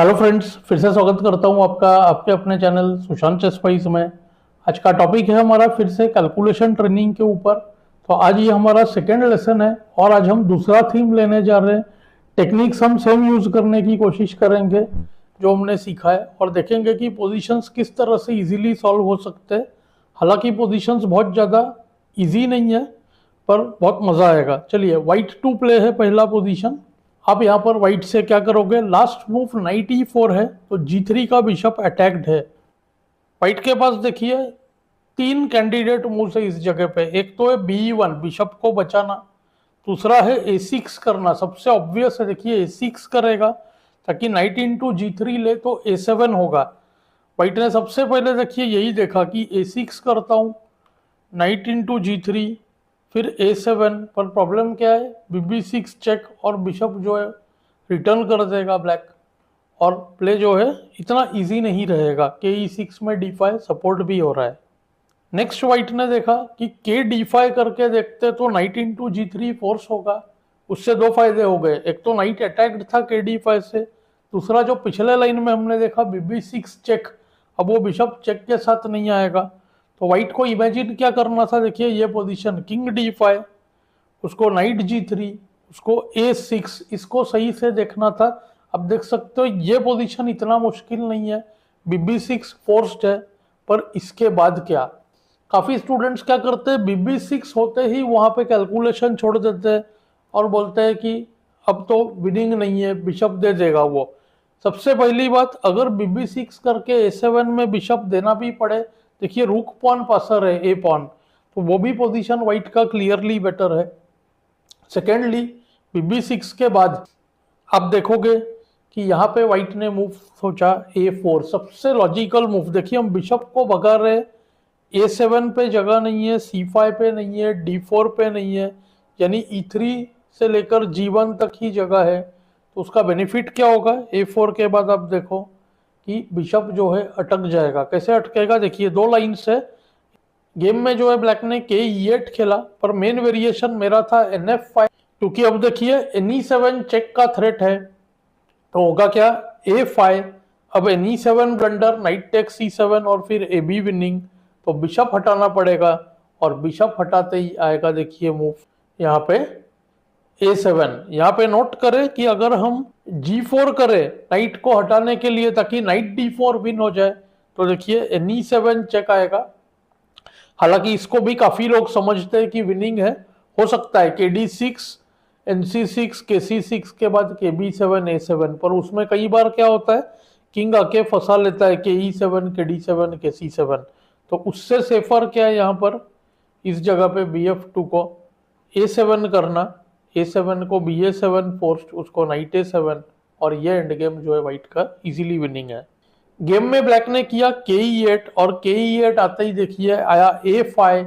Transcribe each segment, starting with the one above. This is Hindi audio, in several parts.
हेलो फ्रेंड्स, फिर से स्वागत करता हूं आपका आपके अपने चैनल सुशांत चेस स्पाइस में। आज का टॉपिक है हमारा फिर से कैलकुलेशन ट्रेनिंग के ऊपर। तो आज ये हमारा सेकेंड लेसन है और आज हम दूसरा थीम लेने जा रहे हैं। टेक्निक्स हम सेम यूज करने की कोशिश करेंगे जो हमने सीखा है और देखेंगे कि पोजीशंस किस तरह से इजीली सॉल्व हो सकते हैं। हालांकि पोजीशंस बहुत ज़्यादा इजी नहीं है पर बहुत मज़ा आएगा। चलिए, वाइट टू प्ले है पहला पोजीशन। आप यहाँ पर व्हाइट से क्या करोगे, लास्ट मूव नाइट E4 है तो G3 का बिशप अटैक्ड है। व्हाइट के पास देखिए तीन कैंडिडेट मूव है इस जगह पे। एक तो है B1 बिशप को बचाना, दूसरा है A6 करना। सबसे ऑब्वियस है, देखिए A6 करेगा ताकि नाइट इंटू G3 ले तो A7 होगा। व्हाइट ने सबसे पहले देखिए यही देखा कि A6 करता हूँ, नाइट इंटू G3 फिर A7। पर प्रॉब्लम क्या है, BB6 चेक और बिशप जो है रिटर्न कर देगा ब्लैक और प्ले जो है इतना इजी नहीं रहेगा। KE6 में D5 सपोर्ट भी हो रहा है। नेक्स्ट वाइट ने देखा कि KD5 करके देखते तो नाइट इंटू G3 फोर्स होगा। उससे दो फायदे हो गए, एक तो नाइट अटैक्ड था KD5 से, दूसरा जो पिछले लाइन में हमने देखा BB6 चेक, अब वो बिशप चेक के साथ नहीं आएगा। तो व्हाइट को इमेजिन क्या करना था, देखिए ये पोजीशन किंग D5, उसको नाइट G3, उसको A6, इसको सही से देखना था। अब देख सकते हो ये पोजीशन इतना मुश्किल नहीं है, BB6 फोर्स्ड है। पर इसके बाद क्या, काफी स्टूडेंट्स क्या करते हैं, BB6 होते ही वहां पे कैलकुलेशन छोड़ देते हैं और बोलते हैं कि अब तो विनिंग नहीं है, बिशप दे देगा वो। सबसे पहली बात, अगर BB6 करके A7 में बिशप देना भी पड़े, देखिए रूक पॉन पासर है ए पॉन, तो वो भी पोजीशन व्हाइट का क्लियरली बेटर है। सेकेंडली BB6 के बाद आप देखोगे कि यहाँ पे व्हाइट ने मूव सोचा A4, सबसे लॉजिकल मूव। देखिए हम बिशप को भगा रहे, A7 पे जगह नहीं है, C5 पे नहीं है, D4 पे नहीं है, यानी E3 से लेकर G1 तक ही जगह है। तो उसका बेनिफिट क्या होगा, A4 के बाद आप देखो कि बिशप जो है अटक जाएगा। कैसे अटकेगा, देखिए दो लाइन्स है। गेम में जो है ब्लैक ने KE8 खेला पर मेन वेरिएशन मेरा था NF5, क्योंकि अब देखिए NE7 चेक का थ्रेट है तो होगा क्या, A5। अब NE7 blunder, night take C7 और फिर AB विनिंग, तो बिशप हटाना पड़ेगा और बिशप हटाते ही आएगा देखिए मूव यहाँ पे A7। यहाँ पे नोट करें कि अगर हम G4 करें नाइट को हटाने के लिए ताकि नाइट D4 विन हो जाए, तो देखिए NE7 चेक आएगा। हालांकि इसको भी काफी लोग समझते हैं कि विनिंग है, हो सकता है KD6 NC6 KC6 के बाद KB7 A7, पर उसमें कई बार क्या होता है, किंग आके फंसा लेता है KE7 KD7 KC7। तो उससे सेफर क्या है, यहाँ पर इस जगह पे BF2 को A7 करना, A7 को BA7 फोर्स्ड, उसको नाइट A7, और ये एंड गेम जो है व्हाइट का इजीली विनिंग है। गेम में ब्लैक ने किया KE8 और KE8 आते ही देखिए आया A5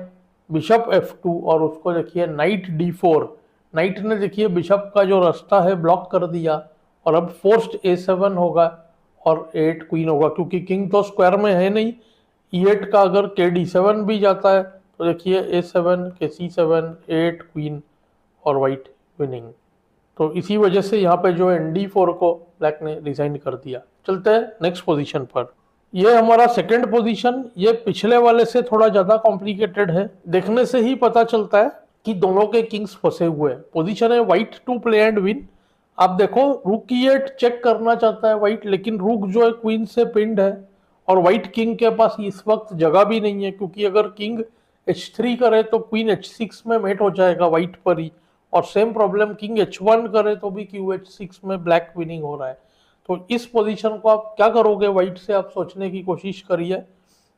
बिशप F2 और उसको देखिए नाइट D4। नाइट ने देखिए बिशप का जो रास्ता है ब्लॉक कर दिया और अब फोर्स्ड A7 होगा और 8 क्वीन होगा, क्योंकि किंग तो स्क्वायर में है नहीं। E8 का अगर KD7 भी जाता है तो देखिए A7 KC7 8 क्वीन और व्हाइट विनिंग। तो इसी वजह से यहाँ पे जो ND4 को ब्लैक ने डिजाइन कर दिया। चलते हैं नेक्स्ट पोजीशन पर। ये हमारा सेकंड पोजीशन, ये पिछले वाले से थोड़ा ज्यादा कॉम्प्लिकेटेड है। देखने से ही पता चलता है कि दोनों के किंग्स फंसे हुए हैं। पोजीशन है white to play and win. आप देखो रूक E8 चेक करना चाहता है व्हाइट, लेकिन रूक जो है क्वीन से पिंड है और व्हाइट किंग के पास इस वक्त जगह भी नहीं है, क्योंकि अगर किंग H3 करे तो क्वीन H6 में मेट हो जाएगा व्हाइट पर ही, और सेम प्रॉब्लम किंग H1 करे तो भी QH6 में ब्लैक विनिंग हो रहा है। तो इस पोजीशन को आप क्या करोगे व्हाइट से, आप सोचने की कोशिश करिए।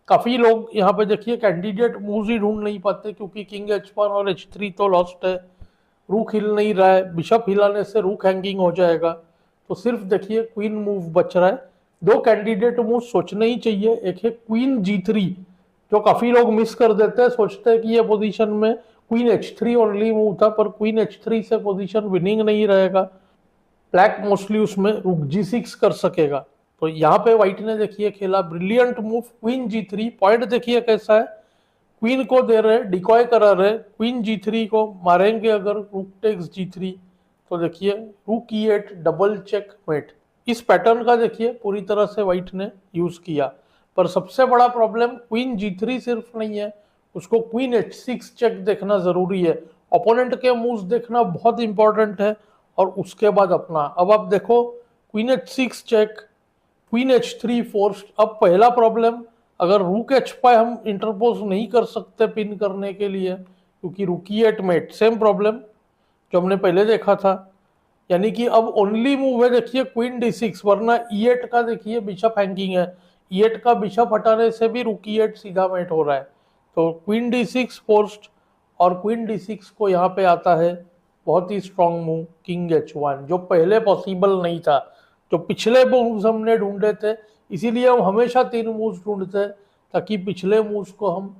काफी लोग यहाँ पे देखिए कैंडिडेट मूव ही ढूंढ नहीं पाते, क्योंकि किंग H1 और H3 तो लॉस्ट है, रूक हिल नहीं रहा है, बिशप हिलाने से रूक हैंगिंग हो जाएगा, तो सिर्फ देखिए क्वीन मूव बच रहा है। दो कैंडिडेट मूव सोचने ही चाहिए। एक है क्वीन G3 जो काफी लोग मिस कर देते हैं, सोचते हैं कि ये पोजीशन में क्वीन H3 ओनली मूव था, पर क्वीन H3 से पोजीशन विनिंग नहीं रहेगा। ब्लैक मोस्टली उसमें रूक G6 कर सकेगा। तो यहाँ पे व्हाइट ने देखिए खेला brilliant move queen G3। Point देखिए कैसा है, क्वीन को दे रहे, डिकॉय करा रहे, क्वीन G3 को मारेंगे अगर रूक टेक्स G3, तो देखिए रूक E8 डबल चेक मेट। इस पैटर्न का देखिए पूरी तरह से व्हाइट ने यूज किया, पर सबसे बड़ा प्रॉब्लम क्वीन G3 सिर्फ नहीं है, उसको क्वीन H6 चेक देखना जरूरी है। ओपोनेंट के मूव्स देखना बहुत इंपॉर्टेंट है, और उसके बाद अपना। अब आप देखो queen H6 check, queen H3 forced. अब पहला प्रॉब्लम, अगर रूक H5 हम इंटरपोज नहीं कर सकते पिन करने के लिए, क्योंकि रुकी एट मेट, सेम प्रॉब्लम जो हमने पहले देखा था। यानी कि अब ओनली मूव है देखिए क्वीन D6, वरना E8 का देखिए बिशप हैंगिंग है, E8 का बिशप हटाने से भी रुक E8 सीधा मेट हो रहा है। तो क्वीन D6 फोर्स्ड, और क्वीन D6 को यहाँ पे आता है बहुत ही स्ट्रांग मूव किंग H1, जो पहले पॉसिबल नहीं था। जो पिछले मूव्स हमने ढूंढे थे, इसीलिए हम हमेशा 3 मूव्स ढूंढते हैं, ताकि पिछले मूव्स को हम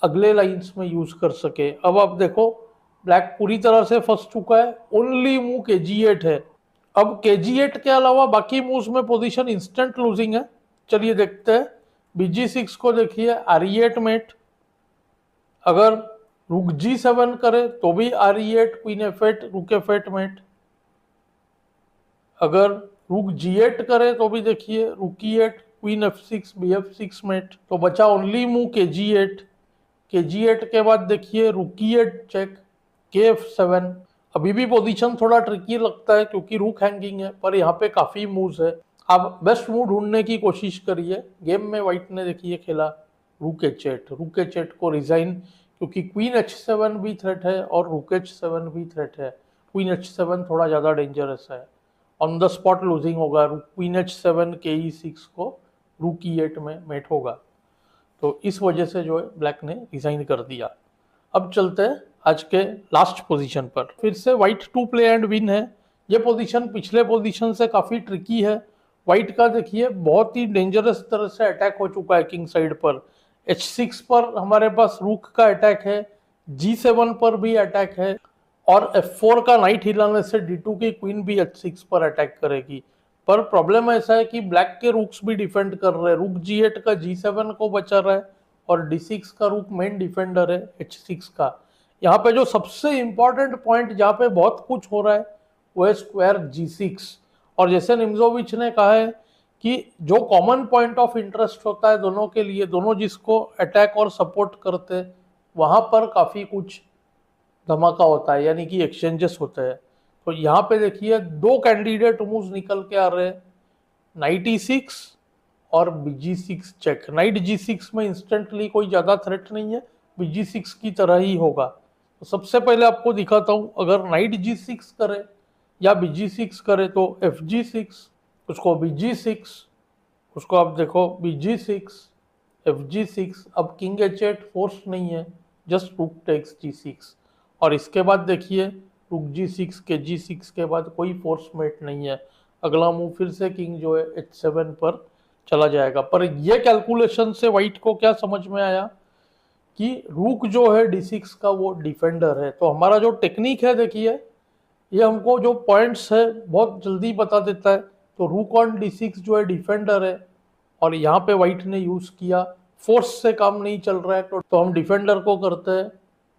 अगले लाइंस में यूज कर सके। अब आप देखो ब्लैक पूरी तरह से फंस चुका है, ओनली मूव KG8 है। अब KG8 के अलावा बाकी मूव्स में पोजीशन इंस्टेंट लूजिंग है। चलिए देखते हैं। BG6 को देखिए RE8 मेट, अगर रुक G7 करे तो भी RE8 क्वीन F8 रुक F8 मेट, अगर रुक G8 करे तो भी देखिए रुक E8 queen F6 BF6 met. तो बचा ओनली मूव KG8। KG8 के बाद देखिए रुक E8 चेक, KF7। अभी भी पोजीशन थोड़ा ट्रिकी लगता है क्योंकि रूक हैंगिंग है, पर यहाँ पे काफी मूव्स है। आप बेस्ट मूव ढूंढने की कोशिश करिए। गेम में व्हाइट ने देखिए खेला रुक H8, रुक H8 को रिजाइन, क्योंकि क्वीन H7 भी थ्रेट है और रुक H7 भी थ्रेट है। क्वीन H7 थोड़ा ज्यादा डेंजरस है, ऑन द स्पॉट लूजिंग होगा। क्वीन H7 KE6 को रुक E8 में मेट होगा, तो इस वजह से जो है ब्लैक ने रिजाइन कर दिया। अब चलते हैं आज के लास्ट पोजीशन पर। फिर से व्हाइट 2 प्ले एंड विन है। ये पोजीशन पिछले पोजीशन से काफी ट्रिकी है। व्हाइट का देखिए बहुत ही डेंजरस तरह से अटैक हो चुका है किंग साइड पर। H6 पर हमारे पास रूक का अटैक है, G7 पर भी अटैक है, और F4 का नाइट हिलाने से D2 की क्वीन भी H6 पर अटैक करेगी। पर प्रॉब्लम ऐसा है कि ब्लैक के रूक्स भी डिफेंड कर रहे हैं। रूक G8 का G7 को बचा रहा है, और D6 का रूक मेन डिफेंडर है H6 का। यहाँ पे जो सबसे इंपॉर्टेंट पॉइंट जहाँ पे बहुत कुछ हो रहा है वो है स्क्वायर G6। और जैसे निम्जोविच ने कहा है कि जो कॉमन पॉइंट ऑफ इंटरेस्ट होता है दोनों के लिए, दोनों जिसको अटैक और सपोर्ट करते हैं, वहां पर काफी कुछ धमाका होता है, यानी कि एक्सचेंजेस होते हैं। तो यहाँ पे देखिए 2 कैंडिडेट मूव्स निकल के आ रहे हैं, नाइट E6 और BG6 चेक। नाइट G6 में इंस्टेंटली कोई ज्यादा थ्रेट नहीं है, BG6 की तरह ही होगा। तो सबसे पहले आपको दिखाता हूं, अगर नाइट G6 करे या BG6 करे तो FG6, उसको BG6, उसको आप देखो BG6 FG6। अब किंग H8 फोर्स नहीं है, जस्ट रुक टेक्स G6, और इसके बाद देखिए रुक G6 के G6 के बाद कोई फोर्स मेट नहीं है। अगला मूव फिर से किंग जो है H7 पर चला जाएगा। पर ये कैलकुलेशन से व्हाइट को क्या समझ में आया कि रूक जो है D6 का वो डिफेंडर है। तो हमारा जो टेक्निक है देखिए, ये हमको जो पॉइंट्स है बहुत जल्दी बता देता है। तो रूक ऑन D6 जो है डिफेंडर है, और यहाँ पे व्हाइट ने यूज किया, फोर्स से काम नहीं चल रहा है तो हम डिफेंडर को करते हैं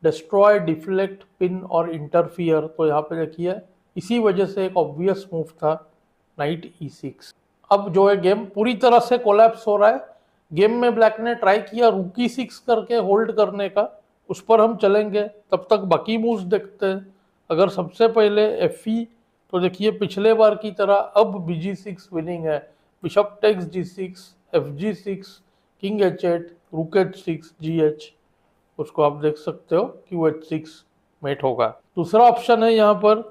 डिस्ट्रॉय, डिफ्लेक्ट, पिन और इंटरफियर। तो यहाँ पे देखिए इसी वजह से एक ऑब्वियस मूव था नाइट E6। अब जो है गेम पूरी तरह से कोलैप्स हो रहा है। गेम में ब्लैक ने ट्राई किया रूक E6 करके होल्ड करने का, उस पर हम चलेंगे। तब तक बाकी मूव्स देखते हैं। अगर सबसे पहले FE, तो देखिए पिछले बार की तरह अब BG6 विनिंग है। Bishop takes G6, FG6, king H8, रूक H6, GH, उसको आप देख सकते हो कि वो H6 मेट होगा। दूसरा ऑप्शन है यहाँ पर,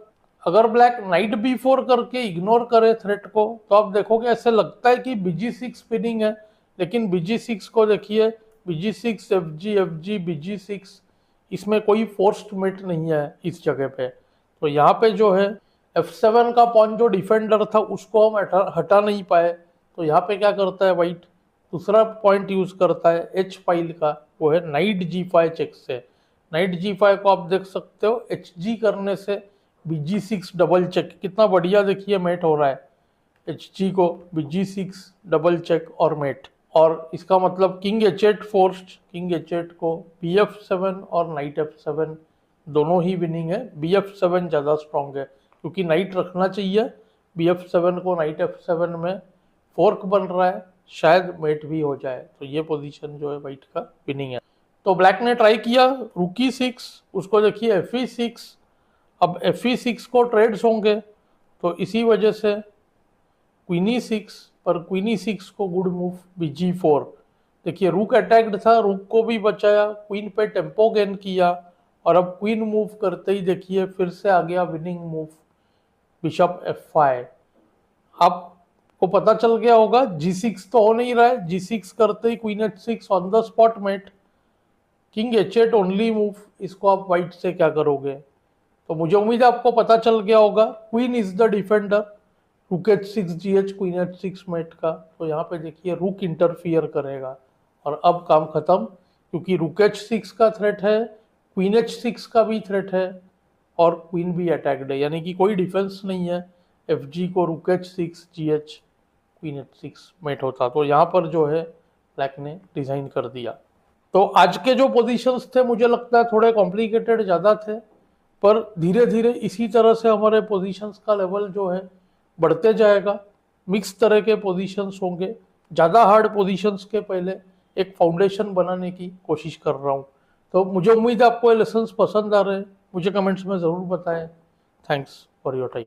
अगर ब्लैक नाइट B4 करके इग्नोर करे थ्रेट को, तो आप देखोगे ऐसे लगता है कि BG6 विनिंग है, लेकिन BG6 को देखिए BG6 FG FG BG6, इसमें कोई फोर्स्ड मेट नहीं है इस जगह पे। तो यहाँ पे जो है F7 का पॉन जो डिफेंडर था उसको हम हटा नहीं पाए। तो यहाँ पे क्या करता है व्हाइट, दूसरा पॉइंट यूज करता है H फाइल का, वो है नाइट G5 चेक से। नाइट G5 को आप देख सकते हो HG करने से BG6 डबल चेक, कितना बढ़िया देखिए मेट हो रहा है। HG को BG6 डबल चेक और मेट, और इसका मतलब king H8 forced, king H8 को BF7 और नाइट F7 दोनों ही विनिंग है। BF7 ज़्यादा स्ट्रॉन्ग है क्योंकि नाइट रखना चाहिए, bf7 को नाइट f7 में फोर्क बन रहा है, शायद मेट भी हो जाए। तो ये पोजीशन जो है वाइट का विनिंग है। तो ब्लैक ने ट्राई किया रूक e6, उसको देखिए fe6। अब fe6 को ट्रेड्स होंगे, तो इसी वजह से क्वीन e6, पर क्वीन e6 को गुड मूव bg4। देखिए रूक अटैक्ड था, रूक को भी बचाया, क्वीन पे टेम्पो गेन किया, और अब क्वीन मूव करते ही देखिए फिर से आ गया विनिंग मूव बिशप f5। आपको पता चल गया होगा g6 तो हो नहीं रहा है, g6 करते ही queen h6 on the spot mate, king h8 only move, इसको आप व्हाइट से क्या करोगे। तो मुझे उम्मीद है आपको पता चल गया होगा। क्वीन इज द डिफेंडर, रूक h6 gh queen h6 met का। तो यहाँ पे देखिए रूक इंटरफियर करेगा और अब काम खत्म, क्योंकि रूक h6 का थ्रेट है, क्वीन h6 का भी थ्रेट है, और क्वीन भी अटैक्ड है, यानी कि कोई डिफेंस नहीं है। fg को रूक h6 gh queen h6 met होता, तो यहाँ पर जो है ब्लैक ने डिजाइन कर दिया। तो आज के जो पोजीशंस थे मुझे लगता है थोड़े कॉम्प्लिकेटेड ज़्यादा थे, पर धीरे धीरे इसी तरह से हमारे पोजीशंस का लेवल जो है बढ़ते जाएगा। मिक्स तरह के पोजीशंस होंगे, ज़्यादा हार्ड पोजीशंस के पहले एक फाउंडेशन बनाने की कोशिश कर रहा हूँ। तो मुझे उम्मीद है आपको ये लेसन्स पसंद आ रहे हैं, मुझे कमेंट्स में ज़रूर बताएं। Thanks for your time.